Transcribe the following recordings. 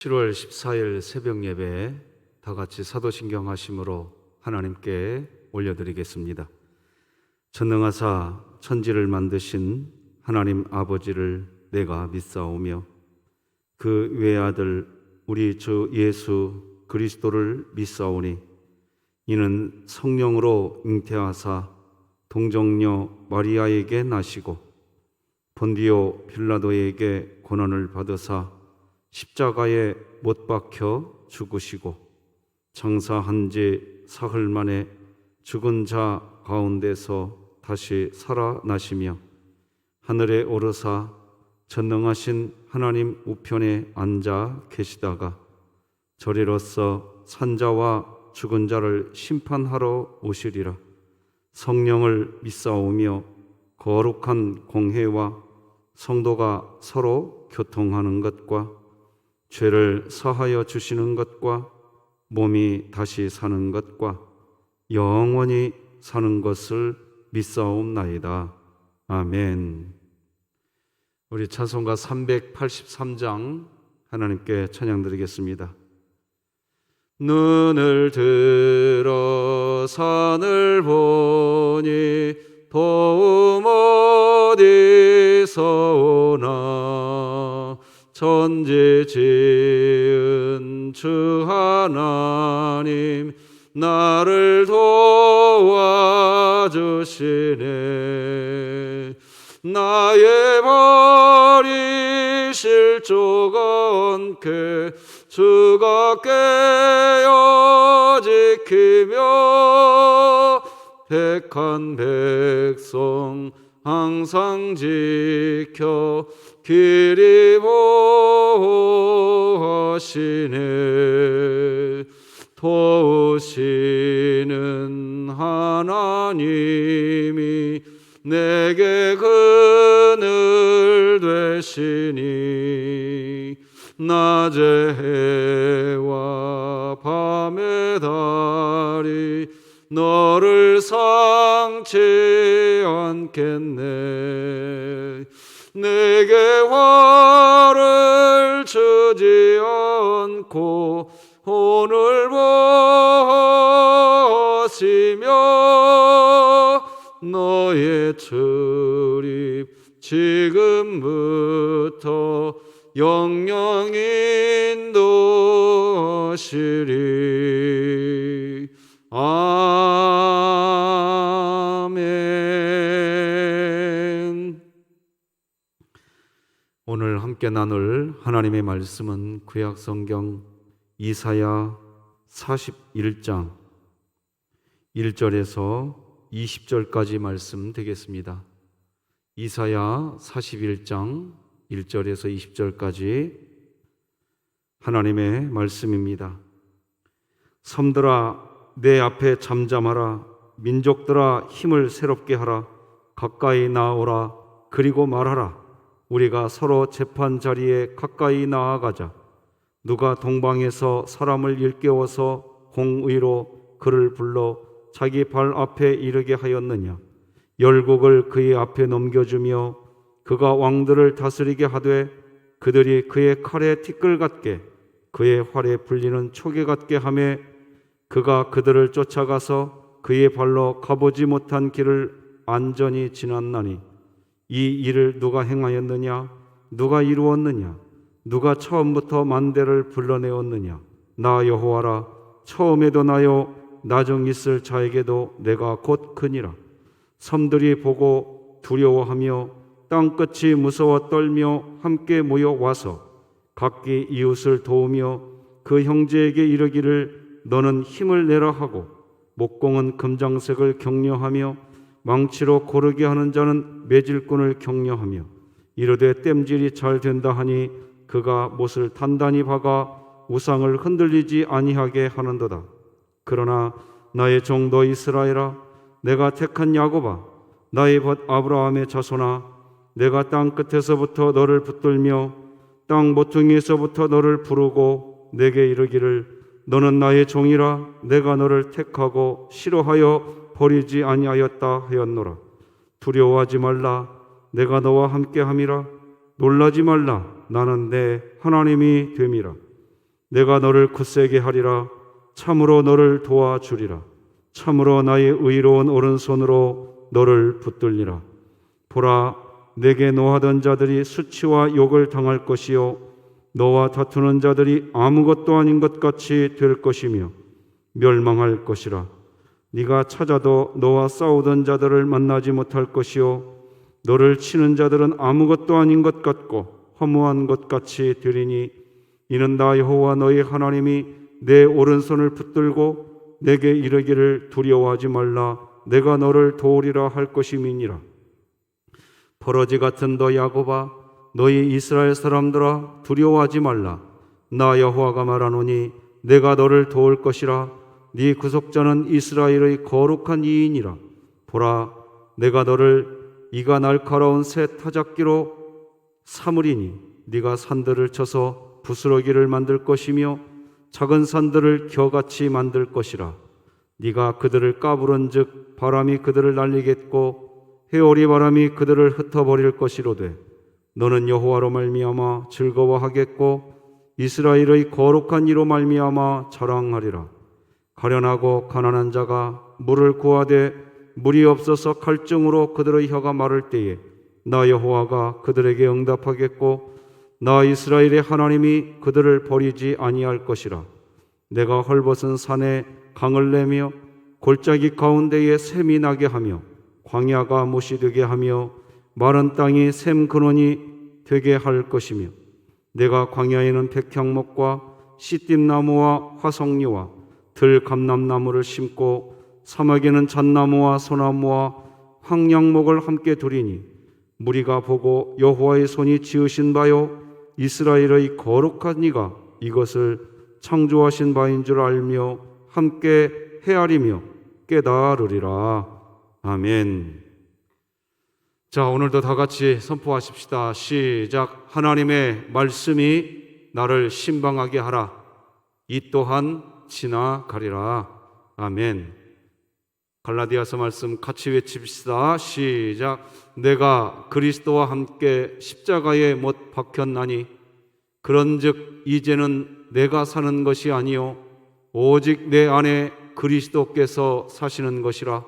7월 14일 새벽 예배 다 같이 사도신경 하심으로 하나님께 올려드리겠습니다. 전능하사 천지를 만드신 하나님 아버지를 내가 믿사오며 그 외아들 우리 주 예수 그리스도를 믿사오니 이는 성령으로 잉태하사 동정녀 마리아에게 나시고 본디오 빌라도에게 고난을 받으사 십자가에 못 박혀 죽으시고 장사한 지 사흘 만에 죽은 자 가운데서 다시 살아나시며 하늘에 오르사 전능하신 하나님 우편에 앉아 계시다가 저리로서 산자와 죽은 자를 심판하러 오시리라. 성령을 믿사오며 거룩한 공회와 성도가 서로 교통하는 것과 죄를 사하여 주시는 것과 몸이 다시 사는 것과 영원히 사는 것을 믿사옵나이다. 아멘. 우리 찬송가 383장 하나님께 찬양드리겠습니다. 눈을 들어 산을 보니 도움 어디서 오나 천지 지은 주 하나님 나를 도와주시네. 나의 발이 실족 않게 주가 깨어 지키며 택한 백성 항상 지켜 길이 보호하시네. 도우시는 하나님이 내게 그늘 되시니 낮의 해와 밤의 달이 너를 상치 않겠네. 내게 화를 주지 않고 오늘 보시며 너의 출입 지금부터 영영 인도하시리. 아멘. 오늘 함께 나눌 하나님의 말씀은 구약성경 이사야 41장 1절에서 20절까지 말씀 되겠습니다. 이사야 41장 1절에서 20절까지 하나님의 말씀입니다. 섬들아 내 앞에 잠잠하라. 민족들아 힘을 새롭게 하라. 가까이 나오라. 그리고 말하라. 우리가 서로 재판 자리에 가까이 나아가자. 누가 동방에서 사람을 일깨워서 공의로 그를 불러 자기 발 앞에 이르게 하였느냐. 열국을 그의 앞에 넘겨주며 그가 왕들을 다스리게 하되 그들이 그의 칼에 티끌 같게 그의 활에 불리는 초계 같게 하매 그가 그들을 쫓아가서 그의 발로 가보지 못한 길을 안전히 지났나니 이 일을 누가 행하였느냐. 누가 이루었느냐. 누가 처음부터 만대를 불러내었느냐. 나 여호와라. 처음에도 나요 나중 있을 자에게도 내가 곧 크니라. 섬들이 보고 두려워하며 땅끝이 무서워 떨며 함께 모여와서 각기 이웃을 도우며 그 형제에게 이르기를 너는 힘을 내라 하고 목공은 금장색을 격려하며 망치로 고르게 하는 자는 매질꾼을 격려하며 이르되 땜질이 잘 된다 하니 그가 못을 단단히 박아 우상을 흔들리지 아니하게 하는도다. 그러나 나의 종도 이스라엘아 내가 택한 야곱아 나의 벗 아브라함의 자손아 내가 땅 끝에서부터 너를 붙들며 땅 모퉁이에서부터 너를 부르고 내게 이르기를 너는 나의 종이라. 내가 너를 택하고 싫어하여 버리지 아니하였다 하였노라. 두려워하지 말라. 내가 너와 함께함이라. 놀라지 말라. 나는 내 하나님이 됨이라. 내가 너를 굳세게 하리라. 참으로 너를 도와주리라. 참으로 나의 의로운 오른손으로 너를 붙들리라. 보라, 내게 노하던 자들이 수치와 욕을 당할 것이요 너와 다투는 자들이 아무것도 아닌 것 같이 될 것이며 멸망할 것이라. 네가 찾아도 너와 싸우던 자들을 만나지 못할 것이요 너를 치는 자들은 아무것도 아닌 것 같고 허무한 것 같이 되리니 이는 나 여호와 너희 하나님이 내 오른손을 붙들고 내게 이르기를 두려워하지 말라. 내가 너를 도우리라 할 것임이니라. 버러지 같은 너 야곱아, 너희 이스라엘 사람들아, 두려워하지 말라. 나 여호와가 말하노니 내가 너를 도울 것이라. 네 구속자는 이스라엘의 거룩한 이인이라. 보라, 내가 너를 이가 날카로운 새 타작기로 삼으리니 네가 산들을 쳐서 부스러기를 만들 것이며 작은 산들을 겨같이 만들 것이라. 네가 그들을 까부른즉 바람이 그들을 날리겠고 회오리 바람이 그들을 흩어버릴 것이로되 너는 여호와로 말미암아 즐거워하겠고 이스라엘의 거룩한 이로 말미암아 자랑하리라. 가련하고 가난한 자가 물을 구하되 물이 없어서 갈증으로 그들의 혀가 마를 때에 나 여호와가 그들에게 응답하겠고 나 이스라엘의 하나님이 그들을 버리지 아니할 것이라. 내가 헐벗은 산에 강을 내며 골짜기 가운데에 샘이 나게 하며 광야가 못이 되게 하며 마른 땅이 샘 근원이 되게 할 것이며 내가 광야에는 백향목과 시띠나무와 화석류와 들감람나무를 심고 사막에는 잣나무와 소나무와 황량목을 함께 두리니 무리가 보고 여호와의 손이 지으신 바요 이스라엘의 거룩한 이가 이것을 창조하신 바인 줄 알며 함께 헤아리며 깨달으리라. 아멘. 자, 오늘도 다 같이 선포하십시다. 시작. 하나님의 말씀이 나를 신방하게 하라. 이 또한 지나가리라. 아멘. 갈라디아서 말씀 같이 외칩시다. 시작. 내가 그리스도와 함께 십자가에 못 박혔나니 그런즉 이제는 내가 사는 것이 아니요 오직 내 안에 그리스도께서 사시는 것이라.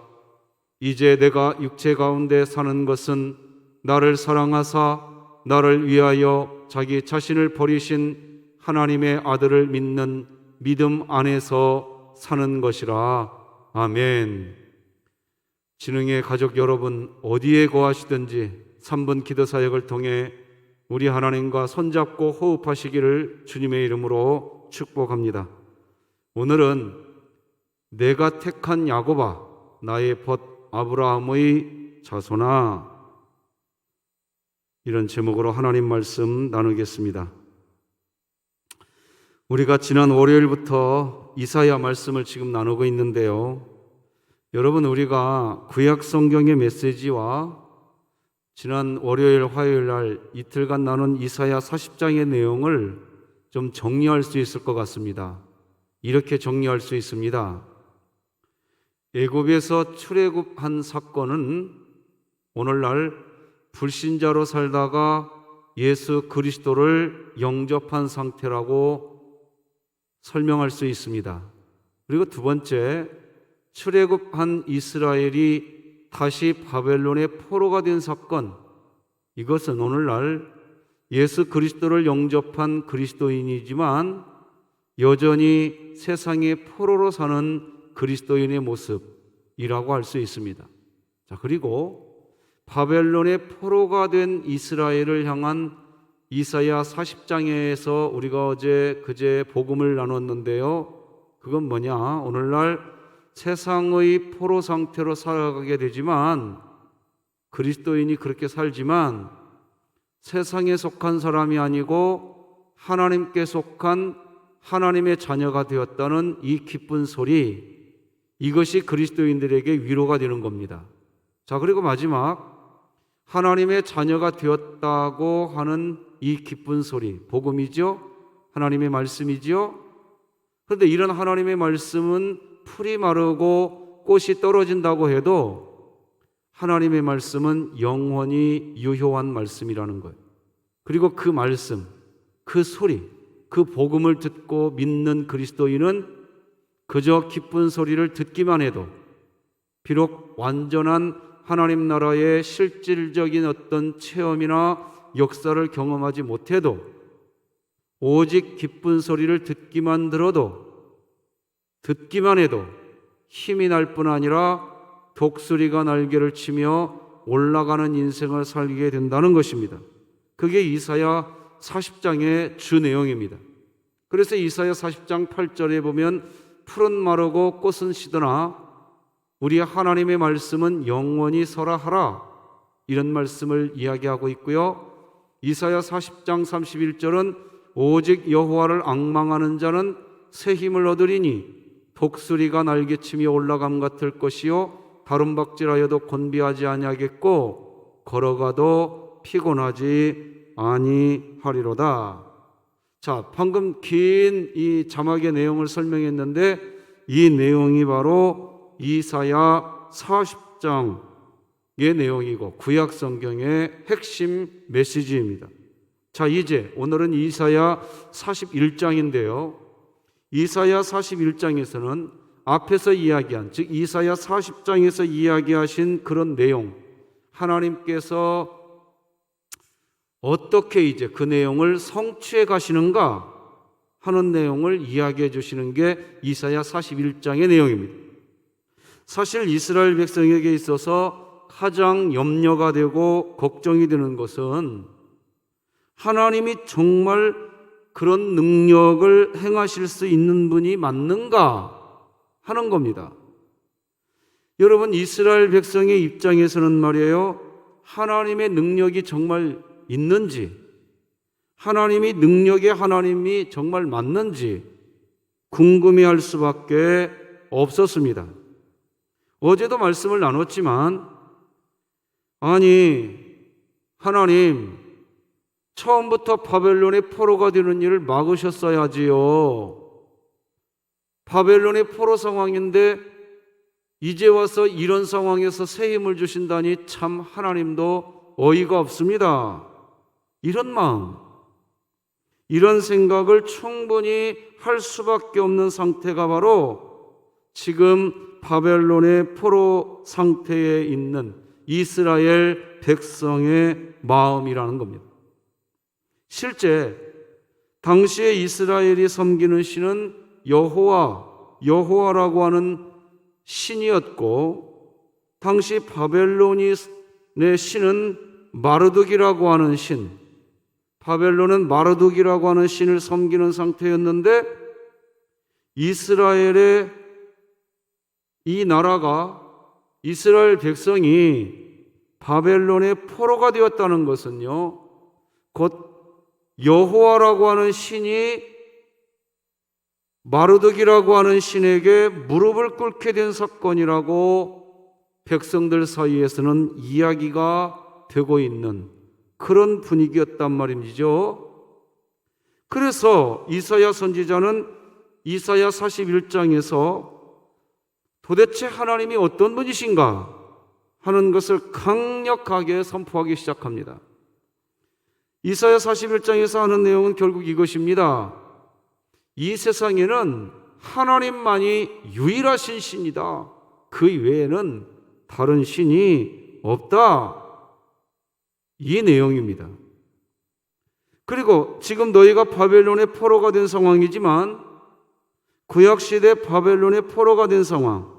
이제 내가 육체 가운데 사는 것은 나를 사랑하사 나를 위하여 자기 자신을 버리신 하나님의 아들을 믿는 믿음 안에서 사는 것이라. 아멘. 진흥의 가족 여러분, 어디에 거하시든지 3분 기도 사역을 통해 우리 하나님과 손잡고 호흡하시기를 주님의 이름으로 축복합니다. 오늘은 내가 택한 야곱아, 나의 벗 아브라함의 자손아, 이런 제목으로 하나님 말씀 나누겠습니다. 우리가 지난 월요일부터 이사야 말씀을 지금 나누고 있는데요, 여러분, 우리가 구약 성경의 메시지와 지난 월요일, 화요일 날 이틀간 나눈 이사야 40장의 내용을 좀 정리할 수 있을 것 같습니다. 이렇게 정리할 수 있습니다. 애굽에서 출애굽한 사건은 오늘날 불신자로 살다가 예수 그리스도를 영접한 상태라고 설명할 수 있습니다. 그리고 두 번째, 출애굽한 이스라엘이 다시 바벨론의 포로가 된 사건, 이것은 오늘날 예수 그리스도를 영접한 그리스도인이지만 여전히 세상의 포로로 사는 그리스도인의 모습이라고 할 수 있습니다. 자, 그리고 바벨론의 포로가 된 이스라엘을 향한 이사야 40장에서 우리가 그제 복음을 나눴는데요, 그건 뭐냐? 오늘날 세상의 포로 상태로 살아가게 되지만, 그리스도인이 그렇게 살지만 세상에 속한 사람이 아니고 하나님께 속한 하나님의 자녀가 되었다는 이 기쁜 소리, 이것이 그리스도인들에게 위로가 되는 겁니다. 자, 그리고 마지막, 하나님의 자녀가 되었다고 하는 이 기쁜 소리, 복음이죠? 하나님의 말씀이죠? 그런데 이런 하나님의 말씀은 풀이 마르고 꽃이 떨어진다고 해도 하나님의 말씀은 영원히 유효한 말씀이라는 거예요. 그리고 그 말씀, 그 소리, 그 복음을 듣고 믿는 그리스도인은 그저 기쁜 소리를 듣기만 해도, 비록 완전한 하나님 나라의 실질적인 어떤 체험이나 역사를 경험하지 못해도, 오직 기쁜 소리를 듣기만 해도 힘이 날 뿐 아니라 독수리가 날개를 치며 올라가는 인생을 살게 된다는 것입니다. 그게 이사야 40장의 주 내용입니다. 그래서 이사야 40장 8절에 보면 풀은 마르고 꽃은 시드나 우리 하나님의 말씀은 영원히 서라 하라, 이런 말씀을 이야기하고 있고요. 이사야 40장 31절은 오직 여호와를 앙망하는 자는 새 힘을 얻으리니 독수리가 날개치며 올라감 같을 것이요 다름박질하여도 곤비하지 아니하겠고 걸어가도 피곤하지 아니하리로다. 자, 방금 긴 이 자막의 내용을 설명했는데 이 내용이 바로 이사야 40장의 내용이고 구약 성경의 핵심 메시지입니다. 자, 이제 오늘은 이사야 41장인데요. 이사야 41장에서는 앞에서 이야기한, 즉 이사야 40장에서 이야기하신 그런 내용, 하나님께서 어떻게 이제 그 내용을 성취해 가시는가 하는 내용을 이야기해 주시는 게 이사야 41장의 내용입니다. 사실 이스라엘 백성에게 있어서 가장 염려가 되고 걱정이 되는 것은 하나님이 정말 그런 능력을 행하실 수 있는 분이 맞는가 하는 겁니다. 여러분, 이스라엘 백성의 입장에서는 말이에요, 하나님의 능력이 정말 있는지, 하나님이 능력의 하나님이 정말 맞는지 궁금해할 수밖에 없었습니다. 어제도 말씀을 나눴지만, 아니 하나님, 처음부터 바벨론의 포로가 되는 일을 막으셨어야지요. 바벨론의 포로 상황인데 이제 와서 이런 상황에서 새 힘을 주신다니 참 하나님도 어이가 없습니다. 이런 마음, 이런 생각을 충분히 할 수밖에 없는 상태가 바로 지금 바벨론의 포로 상태에 있는 이스라엘 백성의 마음이라는 겁니다. 실제 당시에 이스라엘이 섬기는 신은 여호와라고 하는 신이었고, 당시 바벨론의 신은 마르둑이라고 하는 신, 바벨론은 마르둑이라고 하는 신을 섬기는 상태였는데, 이스라엘의 이 나라가, 이스라엘 백성이 바벨론의 포로가 되었다는 것은요, 곧 여호와라고 하는 신이 마르둑이라고 하는 신에게 무릎을 꿇게 된 사건이라고 백성들 사이에서는 이야기가 되고 있는 그런 분위기였단 말이죠. 그래서 이사야 선지자는 이사야 41장에서 도대체 하나님이 어떤 분이신가 하는 것을 강력하게 선포하기 시작합니다. 이사야 41장에서 하는 내용은 결국 이것입니다. 이 세상에는 하나님만이 유일하신 신이다. 그 외에는 다른 신이 없다. 이 내용입니다. 그리고 지금 너희가 바벨론의 포로가 된 상황이지만, 구약시대 바벨론의 포로가 된 상황,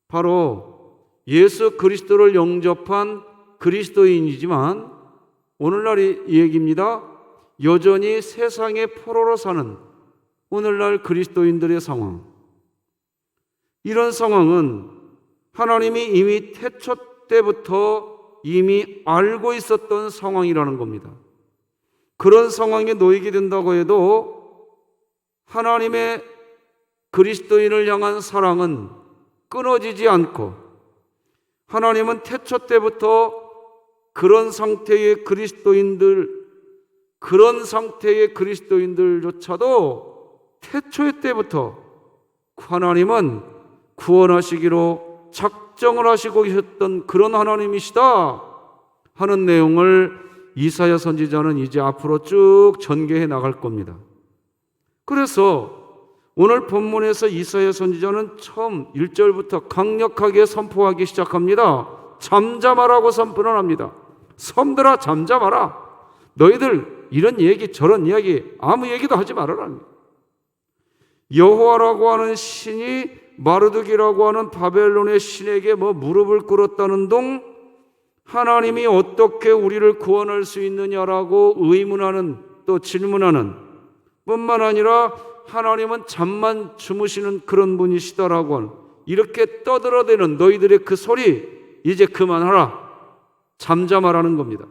바로 예수 그리스도를 영접한 그리스도인이지만 오늘날 이 얘기입니다. 여전히 세상의 포로로 사는 오늘날 그리스도인들의 상황, 이런 상황은 하나님이 이미 태초 때부터 이미 알고 있었던 상황이라는 겁니다. 그런 상황에 놓이게 된다고 해도 하나님의 그리스도인을 향한 사랑은 끊어지지 않고, 하나님은 태초 때부터 그런 상태의 그리스도인들조차도 태초 때부터 하나님은 구원하시기로 작정을 하시고 계셨던 그런 하나님이시다 하는 내용을 이사야 선지자는 이제 앞으로 쭉 전개해 나갈 겁니다. 그래서 오늘 본문에서 이사야 선지자는 처음 1절부터 강력하게 선포하기 시작합니다. 잠잠하라고 선포를 합니다. 섬들아 잠잠하라. 너희들 이런 얘기 저런 이야기 아무 얘기도 하지 말아라. 여호와라고 하는 신이 마르둑이라고 하는 바벨론의 신에게 무릎을 꿇었다는 동 하나님이 어떻게 우리를 구원할 수 있느냐라고 의문하는, 또 질문하는 뿐만 아니라 하나님은 잠만 주무시는 그런 분이시다라고 하는, 이렇게 떠들어대는 너희들의 그 소리 이제 그만하라, 잠잠하라는 겁니다.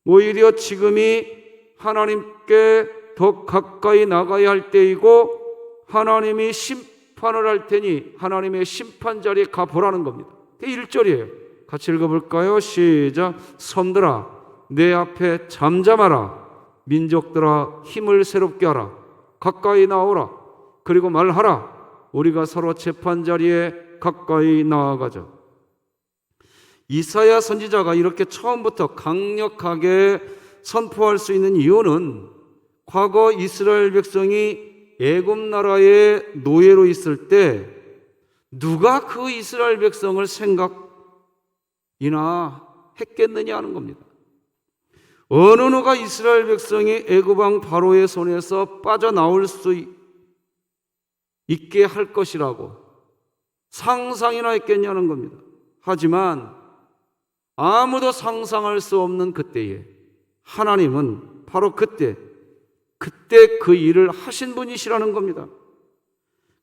오히려 지금이 하나님께 더 가까이 나가야 할 때이고 하나님이 심판을 할 테니 하나님의 심판 자리에 가보라는 겁니다. 그게 1절이에요. 같이 읽어볼까요? 시작. 섬들아 내 앞에 잠잠하라. 민족들아 힘을 새롭게 하라. 가까이 나오라. 그리고 말하라. 우리가 서로 재판 자리에 가까이 나아가자. 이사야 선지자가 이렇게 처음부터 강력하게 선포할 수 있는 이유는 과거 이스라엘 백성이 애굽 나라의 노예로 있을 때 누가 그 이스라엘 백성을 생각이나 했겠느냐 하는 겁니다. 어느 누가 이스라엘 백성이 애굽 왕 바로의 손에서 빠져나올 수 있게 할 것이라고 상상이나 했겠냐는 겁니다. 하지만 아무도 상상할 수 없는 그때에 하나님은 바로 그때 그 일을 하신 분이시라는 겁니다.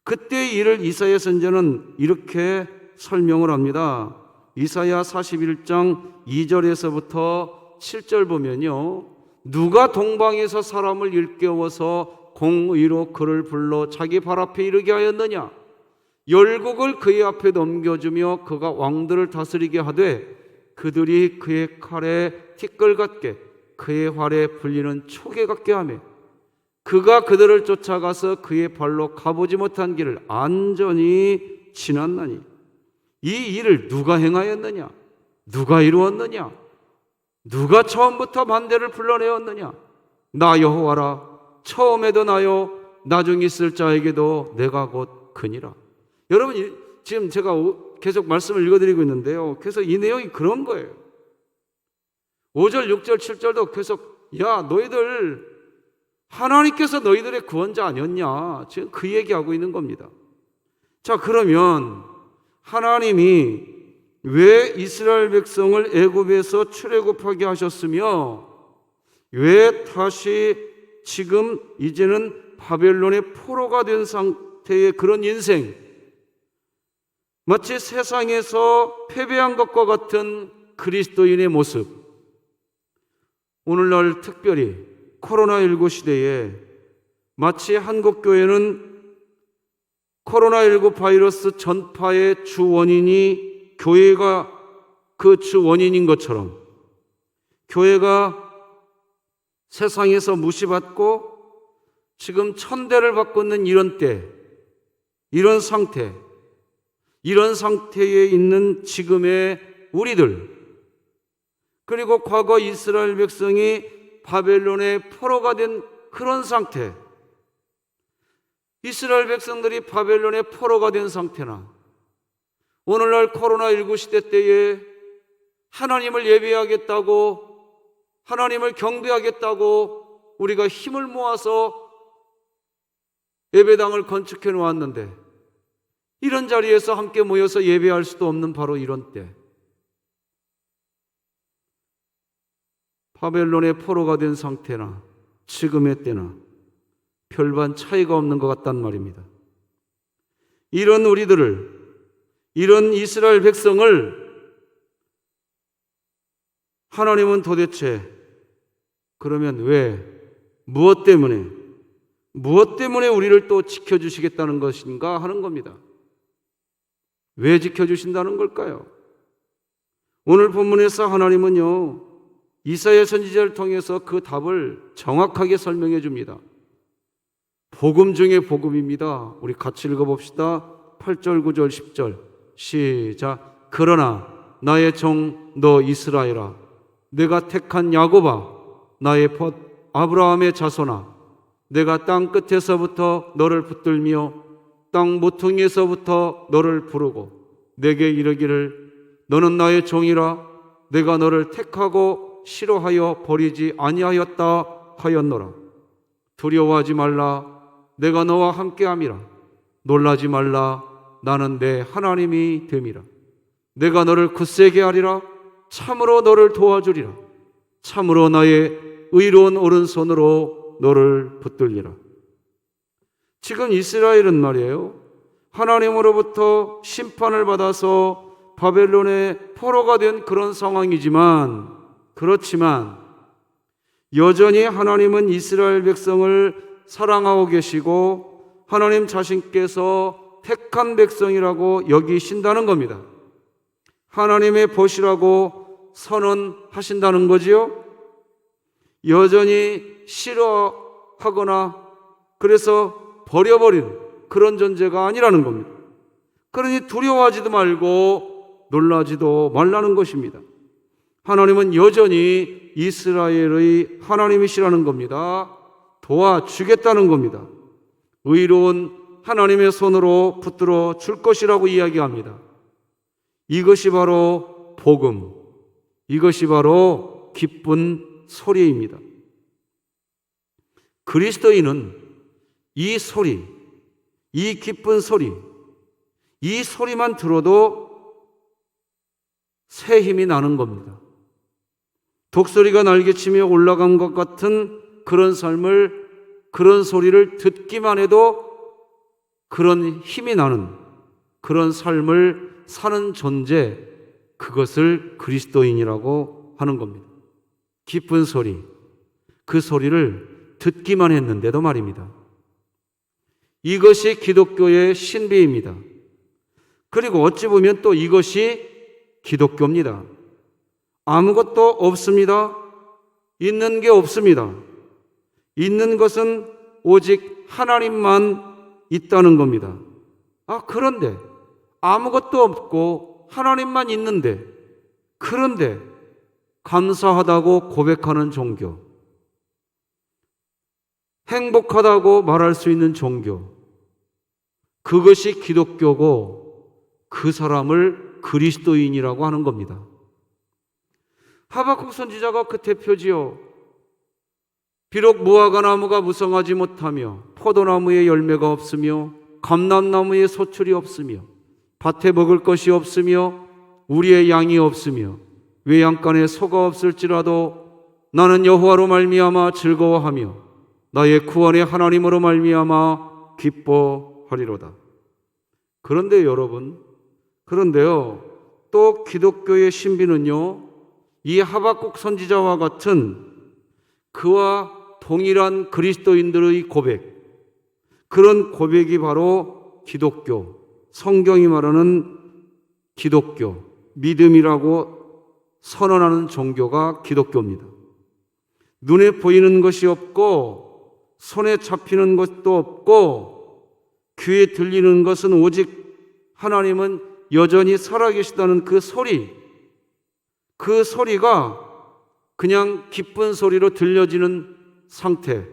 그때의 일을 이사야 선지자는 이렇게 설명을 합니다. 이사야 41장 2절에서부터 7절 보면요, 누가 동방에서 사람을 일깨워서 공의로 그를 불러 자기 발 앞에 이르게 하였느냐? 열국을 그의 앞에 넘겨주며 그가 왕들을 다스리게 하되 그들이 그의 칼에 티끌 같게 그의 활에 불리는 초계 같게 하며 그가 그들을 쫓아가서 그의 발로 가보지 못한 길을 안전히 지났나니 이 일을 누가 행하였느냐? 누가 이루었느냐? 누가 처음부터 반대를 불러내었느냐? 나 여호와라. 처음에도 나요 나중 있을 자에게도 내가 곧 그니라. 여러분 지금 제가 계속 말씀을 읽어드리고 있는데요, 그래서 이 내용이 그런 거예요. 5절 6절 7절도 계속 야 너희들 하나님께서 너희들의 구원자 아니었냐, 지금 그 얘기하고 있는 겁니다. 자, 그러면 하나님이 왜 이스라엘 백성을 애굽에서 출애굽하게 하셨으며 왜 다시 지금 이제는 바벨론의 포로가 된 상태의 그런 인생, 마치 세상에서 패배한 것과 같은 그리스도인의 모습, 오늘날 특별히 코로나19 시대에 마치 한국교회는 코로나19 바이러스 전파의 주 원인이 교회가 그 주 원인인 것처럼 교회가 세상에서 무시받고 지금 천대를 받고 있는 이런 때, 이런 상태에 있는 지금의 우리들, 그리고 과거 이스라엘 백성이 바벨론의 포로가 된 그런 상태, 이스라엘 백성들이 바벨론의 포로가 된 상태나 오늘날 코로나19 시대 때에 하나님을 예배하겠다고, 하나님을 경배하겠다고 우리가 힘을 모아서 예배당을 건축해 놓았는데 이런 자리에서 함께 모여서 예배할 수도 없는 바로 이런 때, 바벨론의 포로가 된 상태나 지금의 때나 별반 차이가 없는 것 같단 말입니다. 이런 우리들을, 이런 이스라엘 백성을 하나님은 도대체 그러면 왜, 무엇 때문에 우리를 또 지켜주시겠다는 것인가 하는 겁니다. 왜 지켜주신다는 걸까요? 오늘 본문에서 하나님은요, 이사야 선지자를 통해서 그 답을 정확하게 설명해 줍니다. 복음 중에 복음입니다. 우리 같이 읽어봅시다. 8절 9절 10절 시작. 그러나 나의 종 너 이스라엘아, 내가 택한 야곱아, 나의 벗 아브라함의 자손아, 내가 땅 끝에서부터 너를 붙들며 땅 모퉁이에서부터 너를 부르고 내게 이르기를 너는 나의 종이라 내가 너를 택하고 싫어하여 버리지 아니하였다 하였노라. 두려워하지 말라 내가 너와 함께함이라. 놀라지 말라 나는 내 하나님이 됨이라. 내가 너를 굳세게 하리라. 참으로 너를 도와주리라. 참으로 나의 의로운 오른손으로 너를 붙들리라. 지금 이스라엘은 말이에요, 하나님으로부터 심판을 받아서 바벨론의 포로가 된 그런 상황이지만, 그렇지만 여전히 하나님은 이스라엘 백성을 사랑하고 계시고 하나님 자신께서 택한 백성이라고 여기신다는 겁니다. 하나님의 벗이라고 선언하신다는 거지요. 여전히 싫어하거나 그래서 버려버린 그런 존재가 아니라는 겁니다. 그러니 두려워하지도 말고 놀라지도 말라는 것입니다. 하나님은 여전히 이스라엘의 하나님이시라는 겁니다. 도와주겠다는 겁니다. 의로운 하나님의 손으로 붙들어 줄 것이라고 이야기합니다. 이것이 바로 복음, 이것이 바로 기쁜 소리입니다. 그리스도인은 이 소리, 이 기쁜 소리, 이 소리만 들어도 새 힘이 나는 겁니다. 독수리가 날개치며 올라간 것 같은 그런 삶을, 그런 소리를 듣기만 해도 그런 힘이 나는 그런 삶을 사는 존재, 그것을 그리스도인이라고 하는 겁니다. 기쁜 소리, 그 소리를 듣기만 했는데도 말입니다. 이것이 기독교의 신비입니다. 그리고 어찌 보면 또 이것이 기독교입니다. 아무것도 없습니다. 있는 게 없습니다. 있는 것은 오직 하나님만 있다는 겁니다. 그런데 아무것도 없고 하나님만 있는데, 그런데 감사하다고 고백하는 종교, 행복하다고 말할 수 있는 종교, 그것이 기독교고 그 사람을 그리스도인이라고 하는 겁니다. 하박국 선지자가 그 대표지요. 비록 무화과 나무가 무성하지 못하며 포도나무에 열매가 없으며 감람나무에 소출이 없으며 밭에 먹을 것이 없으며 우리의 양이 없으며 외양간에 소가 없을지라도 나는 여호와로 말미암아 즐거워하며 나의 구원의 하나님으로 말미암아 기뻐하리로다. 그런데 여러분, 그런데요, 또 기독교의 신비는요, 이 하박국 선지자와 같은 그와 동일한 그리스도인들의 고백, 그런 고백이 바로 기독교, 성경이 말하는 기독교, 믿음이라고 선언하는 종교가 기독교입니다. 눈에 보이는 것이 없고 손에 잡히는 것도 없고 귀에 들리는 것은 오직 하나님은 여전히 살아계시다는 그 소리, 그 소리가 그냥 기쁜 소리로 들려지는 상태,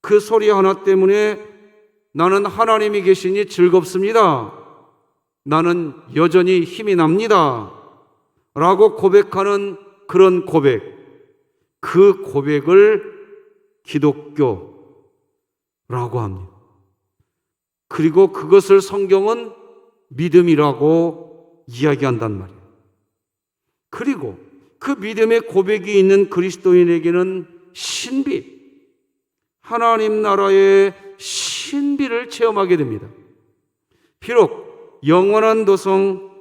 그 소리 하나 때문에 나는 하나님이 계시니 즐겁습니다, 나는 여전히 힘이 납니다 라고 고백하는 그런 고백, 그 고백을 기독교라고 합니다. 그리고 그것을 성경은 믿음이라고 이야기한단 말이에요. 그리고 그 믿음의 고백이 있는 그리스도인에게는 신비, 하나님 나라의 신비를 체험하게 됩니다. 비록 영원한 도성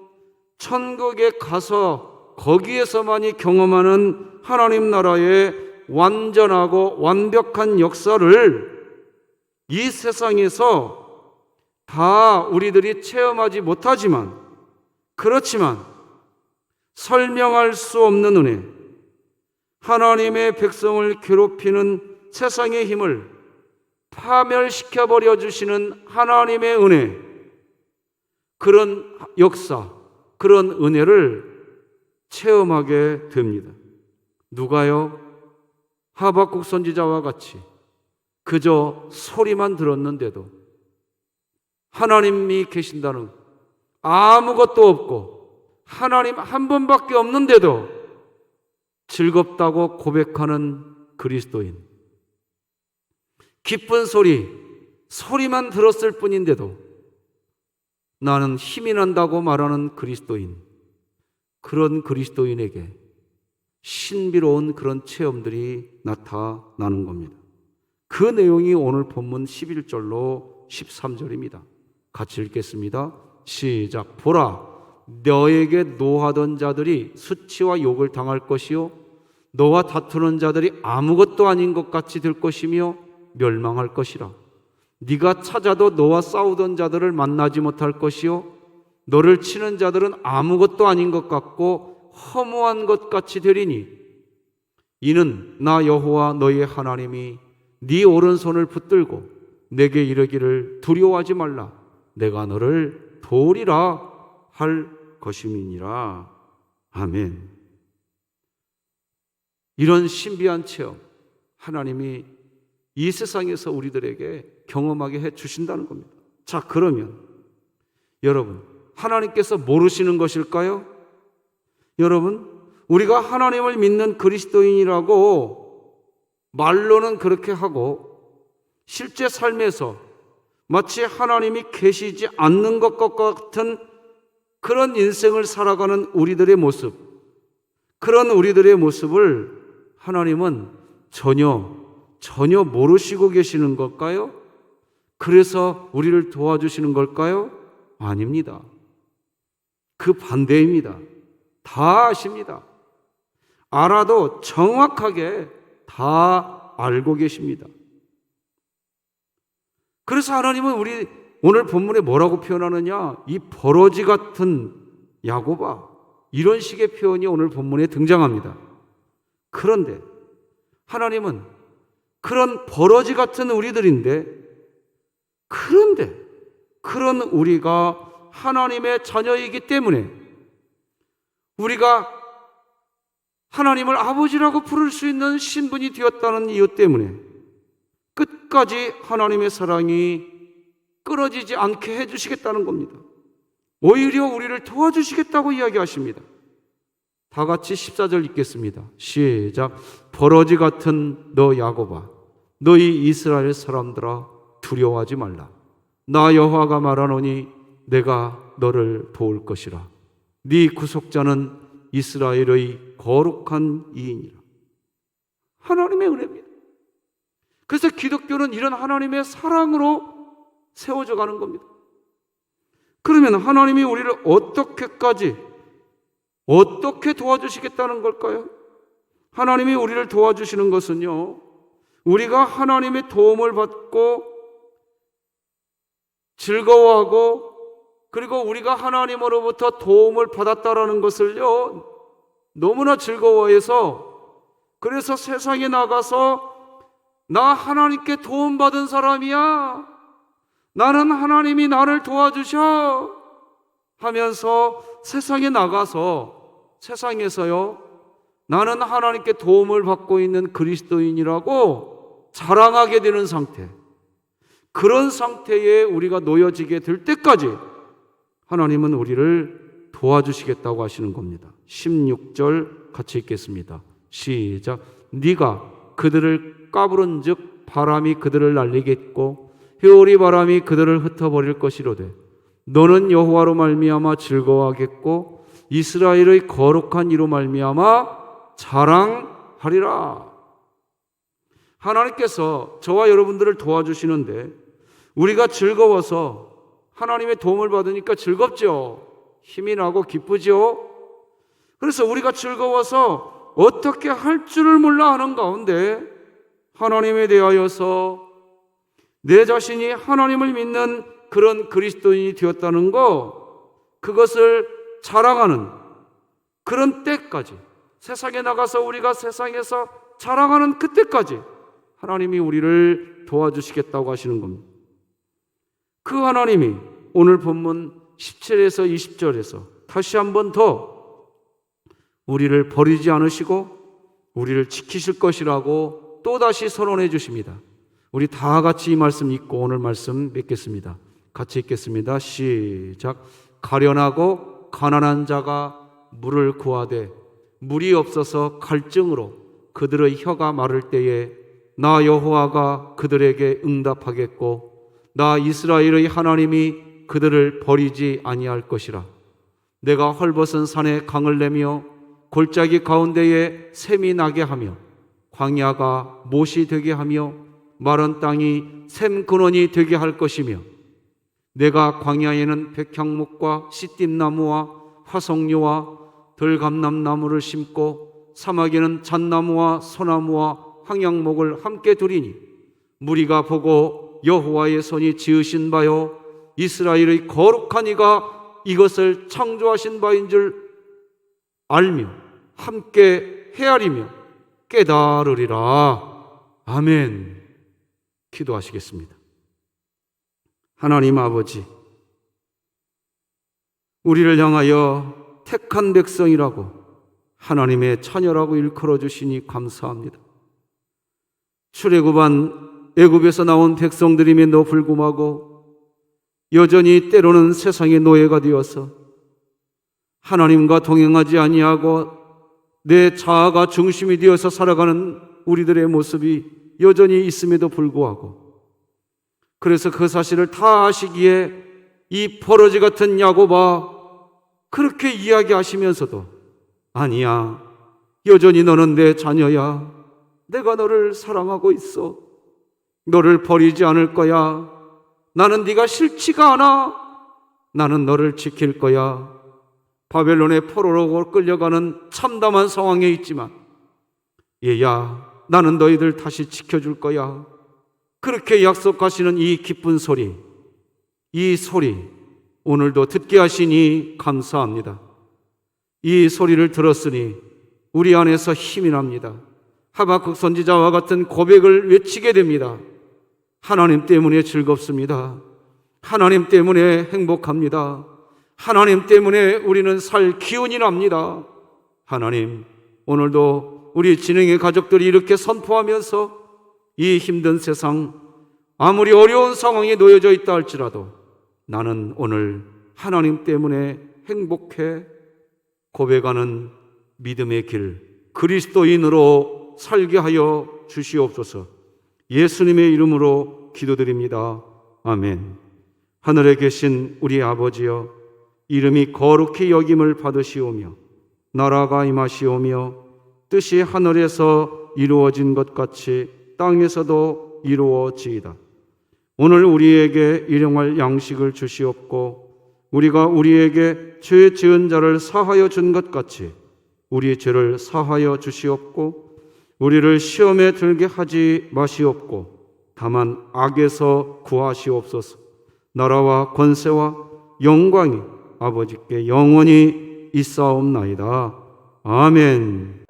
천국에 가서 거기에서만이 경험하는 하나님 나라의 완전하고 완벽한 역사를 이 세상에서 다 우리들이 체험하지 못하지만, 그렇지만 설명할 수 없는 은혜, 하나님의 백성을 괴롭히는 세상의 힘을 파멸시켜버려 주시는 하나님의 은혜, 그런 역사, 그런 은혜를 체험하게 됩니다. 누가요? 하박국 선지자와 같이 그저 소리만 들었는데도 하나님이 계신다는, 아무것도 없고 하나님 한 분밖에 없는데도 즐겁다고 고백하는 그리스도인, 기쁜 소리만 들었을 뿐인데도 나는 힘이 난다고 말하는 그리스도인, 그런 그리스도인에게 신비로운 그런 체험들이 나타나는 겁니다. 그 내용이 오늘 본문 11절로 13절입니다. 같이 읽겠습니다. 시작. 보라, 너에게 노하던 자들이 수치와 욕을 당할 것이요 너와 다투는 자들이 아무것도 아닌 것 같이 될 것이며 멸망할 것이라. 네가 찾아도 너와 싸우던 자들을 만나지 못할 것이요 너를 치는 자들은 아무것도 아닌 것 같고 허무한 것 같이 되리니 이는 나 여호와 너의 하나님이 네 오른손을 붙들고 내게 이르기를 두려워하지 말라, 내가 너를 도우리라 할 것임이니라. 아멘. 이런 신비한 체험 하나님이 이 세상에서 우리들에게 경험하게 해 주신다는 겁니다. 자, 그러면 여러분, 하나님께서 모르시는 것일까요? 여러분, 우리가 하나님을 믿는 그리스도인이라고 말로는 그렇게 하고 실제 삶에서 마치 하나님이 계시지 않는 것 같은 그런 인생을 살아가는 우리들의 모습, 그런 우리들의 모습을 하나님은 전혀 모르시고 계시는 걸까요? 그래서 우리를 도와주시는 걸까요? 아닙니다. 그 반대입니다. 다 아십니다. 알아도 정확하게 다 알고 계십니다. 그래서 하나님은 우리 오늘 본문에 뭐라고 표현하느냐? 이 버러지 같은 야곱아, 이런 식의 표현이 오늘 본문에 등장합니다. 그런데 하나님은 그런 버러지 같은 우리들인데, 그런데 그런 우리가 하나님의 자녀이기 때문에, 우리가 하나님을 아버지라고 부를 수 있는 신분이 되었다는 이유 때문에 끝까지 하나님의 사랑이 끊어지지 않게 해주시겠다는 겁니다. 오히려 우리를 도와주시겠다고 이야기하십니다. 다 같이 14절 읽겠습니다. 시작. 버러지 같은 너 야곱아, 너희 이스라엘 사람들아, 두려워하지 말라. 나 여호와가 말하노니 내가 너를 도울 것이라. 네 구속자는 이스라엘의 거룩한 이인이라. 하나님의 은혜입니다. 그래서 기독교는 이런 하나님의 사랑으로 세워져 가는 겁니다. 그러면 하나님이 우리를 어떻게 도와주시겠다는 걸까요? 하나님이 우리를 도와주시는 것은요, 우리가 하나님의 도움을 받고 즐거워하고, 그리고 우리가 하나님으로부터 도움을 받았다라는 것을요 너무나 즐거워해서, 그래서 세상에 나가서 나 하나님께 도움받은 사람이야, 나는 하나님이 나를 도와주셔 하면서 세상에 나가서 세상에서요 나는 하나님께 도움을 받고 있는 그리스도인이라고 자랑하게 되는 상태, 그런 상태에 우리가 놓여지게 될 때까지 하나님은 우리를 도와주시겠다고 하시는 겁니다. 16절 같이 읽겠습니다. 시작. 네가 그들을 까부른즉 바람이 그들을 날리겠고 회오리 바람이 그들을 흩어버릴 것이로되 너는 여호와로 말미암아 즐거워하겠고 이스라엘의 거룩한 이로 말미암아 자랑하리라. 하나님께서 저와 여러분들을 도와주시는데 우리가 즐거워서 하나님의 도움을 받으니까 즐겁죠. 힘이 나고 기쁘죠. 그래서 우리가 즐거워서 어떻게 할 줄을 몰라 하는 가운데 하나님에 대하여서 내 자신이 하나님을 믿는 그런 그리스도인이 되었다는 거, 그것을 자랑하는 그런 때까지, 세상에 나가서 우리가 세상에서 자랑하는 그때까지 하나님이 우리를 도와주시겠다고 하시는 겁니다. 그 하나님이 오늘 본문 17에서 20절에서 다시 한 번 더 우리를 버리지 않으시고 우리를 지키실 것이라고 또다시 선언해 주십니다. 우리 다 같이 이 말씀 읽고 오늘 말씀 맺겠습니다. 같이 읽겠습니다. 시작. 가련하고 가난한 자가 물을 구하되 물이 없어서 갈증으로 그들의 혀가 마를 때에 나 여호와가 그들에게 응답하겠고 나 이스라엘의 하나님이 그들을 버리지 아니할 것이라. 내가 헐벗은 산에 강을 내며 골짜기 가운데에 샘이 나게 하며 광야가 못이 되게 하며 마른 땅이 샘 근원이 되게 할 것이며 내가 광야에는 백향목과 시띠나무와 화석류와 들감남나무를 심고 사막에는 잣나무와 소나무와 황양목을 함께 두리니 무리가 보고 여호와의 손이 지으신 바요 이스라엘의 거룩한 이가 이것을 창조하신 바인 줄 알며 함께 헤아리며 깨달으리라. 아멘. 기도하시겠습니다. 하나님 아버지, 우리를 향하여 택한 백성이라고 하나님의 자녀라고 일컬어 주시니 감사합니다. 출애굽한 애굽에서 나온 백성들임에도 불구하고 여전히 때로는 세상의 노예가 되어서 하나님과 동행하지 아니하고 내 자아가 중심이 되어서 살아가는 우리들의 모습이 여전히 있음에도 불구하고 그래서 그 사실을 다 아시기에 이 버러지 같은 야곱아 그렇게 이야기하시면서도 아니야, 여전히 너는 내 자녀야. 내가 너를 사랑하고 있어. 너를 버리지 않을 거야. 나는 네가 싫지가 않아. 나는 너를 지킬 거야. 바벨론의 포로로 끌려가는 참담한 상황에 있지만 얘야, 나는 너희들 다시 지켜줄 거야. 그렇게 약속하시는 이 기쁜 소리, 이 소리 오늘도 듣게 하시니 감사합니다. 이 소리를 들었으니 우리 안에서 힘이 납니다. 하박국 선지자와 같은 고백을 외치게 됩니다. 하나님 때문에 즐겁습니다. 하나님 때문에 행복합니다. 하나님 때문에 우리는 살 기운이 납니다. 하나님, 오늘도 우리 진행의 가족들이 이렇게 선포하면서 이 힘든 세상, 아무리 어려운 상황에 놓여져 있다 할지라도 나는 오늘 하나님 때문에 행복해 고백하는 믿음의 길, 그리스도인으로 살게 하여 주시옵소서. 예수님의 이름으로 기도드립니다. 아멘. 하늘에 계신 우리 아버지여, 이름이 거룩히 여김을 받으시오며 나라가 임하시오며 뜻이 하늘에서 이루어진 것 같이 땅에서도 이루어지이다. 오늘 우리에게 일용할 양식을 주시옵고 우리가 우리에게 죄 지은 자를 사하여 준 것 같이 우리 죄를 사하여 주시옵고 우리를 시험에 들게 하지 마시옵고 다만 악에서 구하시옵소서. 나라와 권세와 영광이 아버지께 영원히 있사옵나이다. 아멘.